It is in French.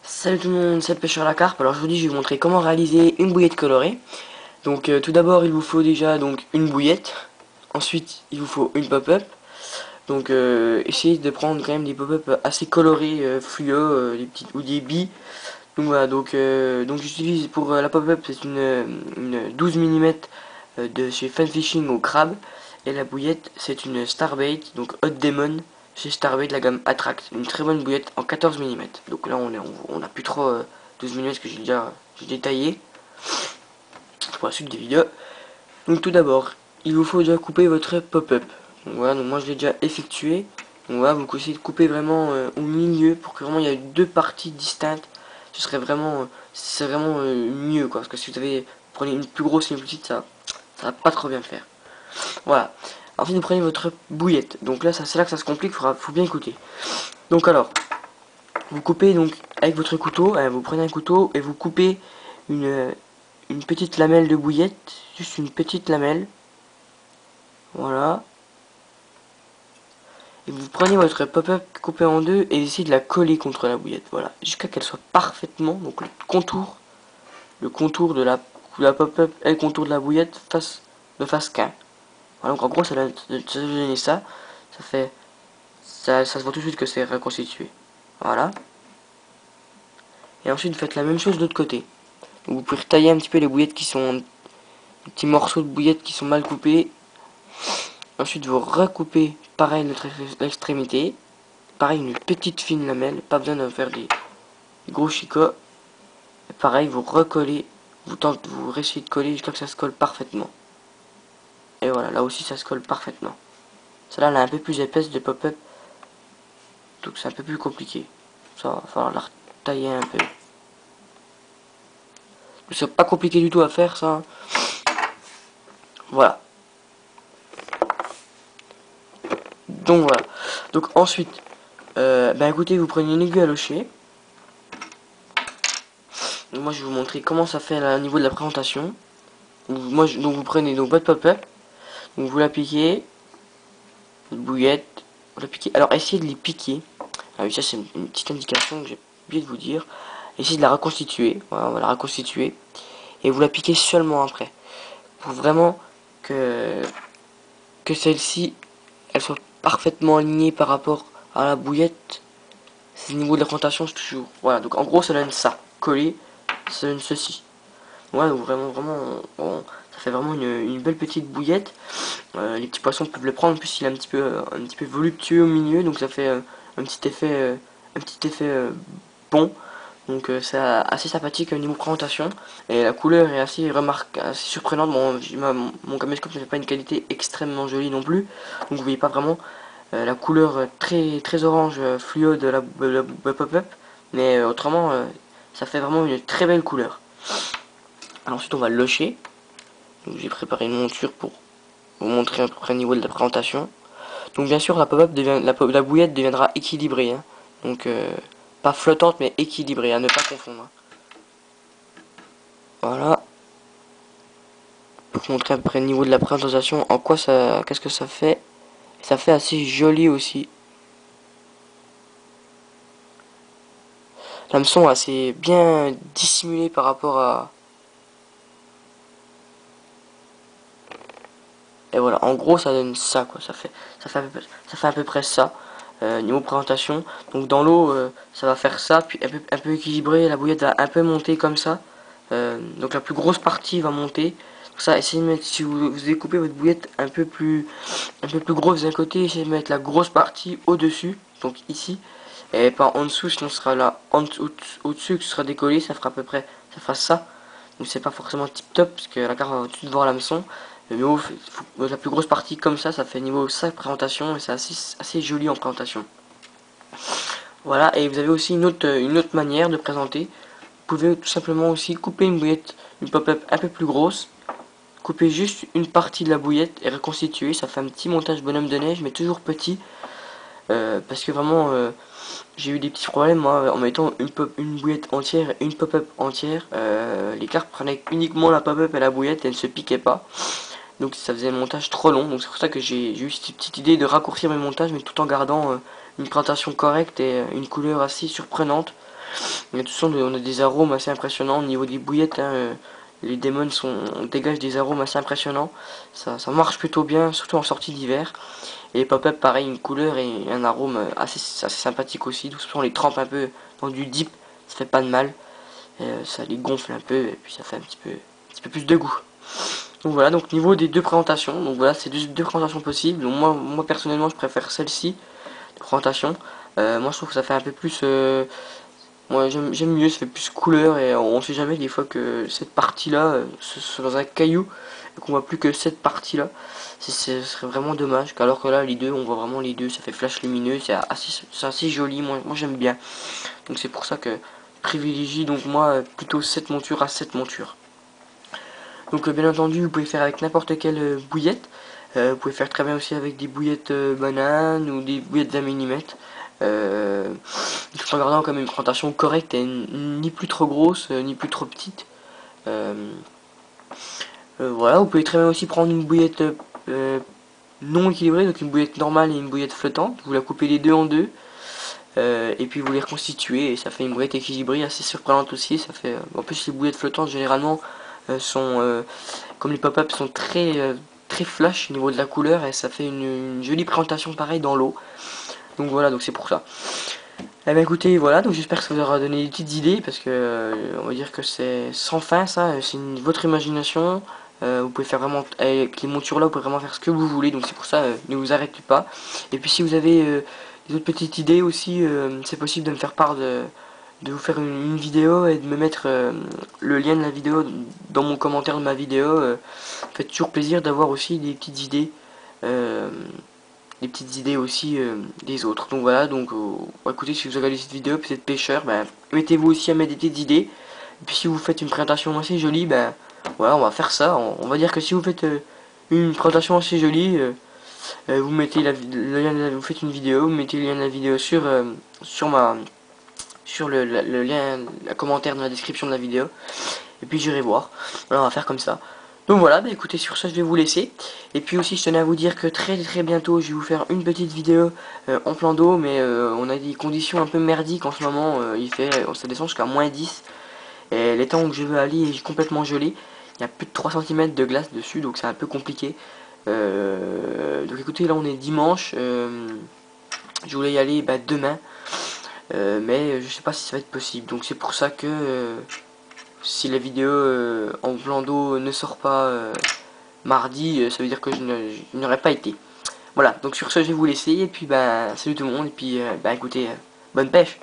Salut tout le monde, c'est le pêcheur à la carpe. Alors aujourd'hui je vais vous montrer comment réaliser une bouillette colorée. Donc tout d'abord il vous faut déjà donc une bouillette. Ensuite il vous faut une pop-up. Donc essayez de prendre quand même des pop-up assez colorés, fluo, des petites ou des billes. Donc voilà, donc j'utilise pour la pop-up, c'est une 12 mm de chez Fun Fishing au crabe. Et la bouillette c'est une Starbait, donc Hot Demon chez Starbait de la gamme Attract. Une très bonne bouillette en 14 mm. Donc là on a plus trop 12 mm que j'ai détaillé pour la suite des vidéos. Donc tout d'abord, il vous faut déjà couper votre pop-up. Donc voilà, donc moi je l'ai déjà effectué. Donc voilà, vous essayez de couper vraiment au milieu pour que vraiment il y ait deux parties distinctes. Ce serait vraiment, mieux quoi. Parce que si vous prenez une plus grosse et une plus petite, ça va pas trop bien faire. Voilà. Ensuite vous prenez votre bouillette. Donc là c'est là que ça se complique, faut bien écouter. Donc alors, vous coupez donc avec votre couteau, vous prenez un couteau et vous coupez une petite lamelle de bouillette, juste une petite lamelle. Voilà. Et vous prenez votre pop-up coupé en deux et essayez de la coller contre la bouillette. Voilà. Jusqu'à qu'elle soit parfaitement, donc le contour de la pop-up et le contour de la bouillette de face qu'un. Voilà, donc en gros ça va donner ça. Ça se voit tout de suite que c'est reconstitué. Voilà. Et ensuite vous faites la même chose de l'autre côté. Donc, vous pouvez retailler un petit peu les bouillettes qui sont, des petits morceaux de bouillettes qui sont mal coupés. Ensuite vous recoupez pareil l'extrémité. Pareil une petite fine lamelle, pas besoin de faire des gros chicots. Et pareil vous recollez, vous essayez de coller jusqu'à que ça se colle parfaitement. Et voilà, là aussi ça se colle parfaitement. Celle-là elle est un peu plus épaisse de pop-up, donc c'est un peu plus compliqué. Ça va falloir la retailler un peu. C'est pas compliqué du tout à faire ça. Voilà. Donc voilà. Donc ensuite, écoutez, vous prenez une aiguille à locher. Donc, moi je vais vous montrer comment ça fait au niveau de la présentation. Donc, donc vous prenez donc votre pop-up, donc vous l'appliquez, une bouillette, vous l'appliquez. Alors essayez de les piquer. Ah oui, ça c'est une petite indication que j'ai oublié de vous dire. Essayez de la reconstituer. Voilà, on va la reconstituer. Et vous la piquez seulement après. Pour vraiment que celle-ci, elle soit parfaitement alignée par rapport à la bouillette. C'est le niveau de la présentation, c'est toujours. Voilà, donc en gros ça donne ça. Collé, ça donne ceci. Ouais, donc vraiment, bon, ça fait vraiment une belle petite bouillette. Les petits poissons peuvent le prendre. En plus, il est un petit peu voluptueux au milieu, donc ça fait un petit effet bon. Donc c'est assez sympathique au niveau présentation. Et la couleur est assez surprenante. Bon, mon caméscope ne fait pas une qualité extrêmement jolie non plus, donc vous voyez pas vraiment la couleur très orange fluo de la pop-up, mais autrement ça fait vraiment une très belle couleur. Alors ensuite on va le locher. J'ai préparé une monture pour vous montrer à peu près le niveau de la présentation. Donc bien sûr la pop-up la bouillette deviendra équilibrée, hein. Donc pas flottante mais équilibrée, à ne pas confondre. Voilà. Pour vous montrer à peu près le niveau de la présentation, en quoi ça, qu'est-ce que ça fait. Ça fait assez joli aussi. L'hameçon assez bien dissimulé par rapport à... Et voilà, en gros ça donne ça quoi, ça fait à peu près ça, niveau présentation. Donc dans l'eau ça va faire ça, puis un peu équilibré, la bouillette va un peu monter comme ça. Donc la plus grosse partie va monter. Donc ça, essayez de mettre, si vous découpez votre bouillette un peu plus grosse d'un côté, essayez de mettre la grosse partie au-dessus, donc ici, et pas en dessous, sinon ce sera là, au-dessus que ce sera décollé, ça fera à peu près, ça fera ça. Donc c'est pas forcément tip top, parce que la carte va au-dessus de voir l'hameçon. Mais la plus grosse partie comme ça fait niveau 5 présentation, et c'est assez joli en présentation. Voilà, et vous avez aussi une autre manière de présenter. Vous pouvez tout simplement aussi couper une bouillette, une pop-up un peu plus grosse, couper juste une partie de la bouillette et reconstituer. Ça fait un petit montage bonhomme de neige, mais toujours petit, parce que vraiment j'ai eu des petits problèmes moi en mettant une bouillette entière et une pop-up entière. Les cartes prenaient uniquement la pop-up et la bouillette et elles ne se piquaient pas. donc ça faisait le montage trop long. Donc c'est pour ça que j'ai eu cette petite idée de raccourcir mes montages, mais tout en gardant une présentation correcte et une couleur assez surprenante. Mais de toute façon, on a des arômes assez impressionnants au niveau des bouillettes, hein, les démons dégagent des arômes assez impressionnants. Ça marche plutôt bien, surtout en sortie d'hiver. Et les pop-up, pareil, une couleur et un arôme assez sympathique aussi. Donc on les trempe un peu dans du dip, ça fait pas de mal. Ça les gonfle un peu et puis ça fait un petit peu plus de goût. Donc voilà, donc niveau des deux présentations, donc voilà, c'est deux présentations possibles. Donc moi personnellement, je préfère celle-ci, de présentation. Moi je trouve que ça fait un peu plus moi j'aime mieux, ça fait plus couleur et on sait jamais des fois que cette partie là soit dans un caillou et qu'on voit plus que cette partie là. Ce serait vraiment dommage, alors que là les deux, on voit vraiment les deux, ça fait flash lumineux, c'est assez joli, moi j'aime bien. Donc c'est pour ça que je privilégie donc moi plutôt cette monture à cette monture. Donc bien entendu vous pouvez faire avec n'importe quelle bouillette. Vous pouvez faire très bien aussi avec des bouillettes bananes ou des bouillettes 20 mm. Tout en gardant comme une présentation correcte et ni plus trop grosse ni plus trop petite. Voilà, vous pouvez très bien aussi prendre une bouillette non équilibrée, donc une bouillette normale et une bouillette flottante. Vous la coupez les deux en deux. Et puis vous les reconstituez et ça fait une bouillette équilibrée assez surprenante aussi. Ça fait, en plus les bouillettes flottantes généralement sont comme les pop-up sont très flash au niveau de la couleur et ça fait une jolie présentation pareil dans l'eau. Donc voilà, donc c'est pour ça. Eh bien écoutez, voilà, donc j'espère que ça vous aura donné des petites idées parce que on va dire que c'est sans fin ça, c'est votre imagination. Vous pouvez faire vraiment avec les montures là, vous pouvez vraiment faire ce que vous voulez, donc c'est pour ça, ne vous arrêtez pas. Et puis si vous avez des autres petites idées aussi, c'est possible de me faire part de vous faire une vidéo et de me mettre le lien de la vidéo dans mon commentaire de ma vidéo. Faites toujours plaisir d'avoir aussi des petites idées. Aussi des autres. Donc voilà, donc écoutez, si vous regardez cette vidéo, peut-être pêcheur, ben, mettez-vous aussi à mettre des petites idées. Et puis si vous faites une présentation assez jolie, ben voilà, on va faire ça. On va dire que si vous faites une présentation assez jolie, vous mettez le lien vous faites une vidéo, vous mettez le lien de la vidéo sur le lien, le commentaire dans la description de la vidéo. Et puis j'irai voir. Voilà, on va faire comme ça. Donc voilà, bah écoutez, sur ça je vais vous laisser. Et puis aussi je tenais à vous dire que très bientôt je vais vous faire une petite vidéo en plan d'eau. Mais on a des conditions un peu merdiques en ce moment. Ça descend jusqu'à -10. Et l'étang où je veux aller est complètement gelé. Il y a plus de 3 cm de glace dessus, donc c'est un peu compliqué. Donc écoutez, là on est dimanche. Je voulais y aller demain. Mais je sais pas si ça va être possible. Donc c'est pour ça que si la vidéo en plan d'eau ne sort pas mardi, ça veut dire que je n'aurais pas été. Voilà, donc sur ce je vais vous laisser et puis salut tout le monde et puis écoutez, bonne pêche.